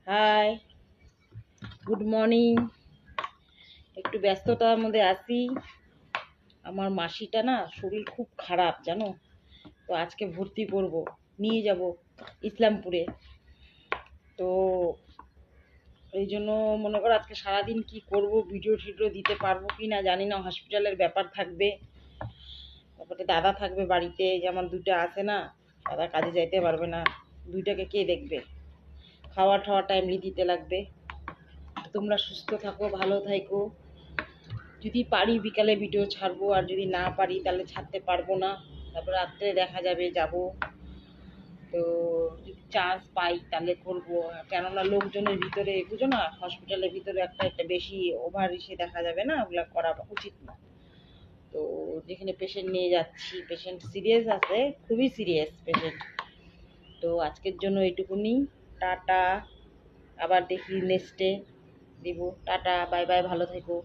High, good morning. একটু ব্যস্ততার মধ্যে আছি। আমার মাসিটা না শরীর খুব খারাপ জানো, তো আজকে ভর্তি করব, নিয়ে যাব ইসলামপুরে। তো এই জন্য মনে করো আজকে সারাদিন কি করব, ভিডিও টিডিও দিতে পারবো কি না জানি না। হসপিটালের ব্যাপার থাকবে, তারপরে দাদা থাকবে বাড়িতে, যে আমার দুইটা আছে না, দাদা কাজে যাইতে পারবে না, দুইটাকে কে দেখবে? খাওয়া ঠাওয়া টাইমলি দিতে লাগবে। তোমরা সুস্থ থাকো, ভালো থাকো। যদি পারি বিকালে ভিডিও ছাড়বো, আর যদি না পারি তাহলে ছাড়তে পারবো না। তারপর রাত্রে দেখা যাবে যাব। তো যদি চান্স পাই তাহলে করবো, কেননা লোকজনের ভিতরে বুঝো না, হসপিটালের ভিতরে একটা বেশি ওভার এসে দেখা যাবে না, ওগুলা করা উচিত না। তো যেখানে পেশেন্ট নিয়ে যাচ্ছি, পেশেন্ট সিরিয়াস আছে, খুবই সিরিয়াস পেশেন্ট। তো আজকের জন্য এইটুকুনি। টাটা, আবার দেখি নেক্সটে দিব। টাটা, বাই বাই, ভালো থেকো।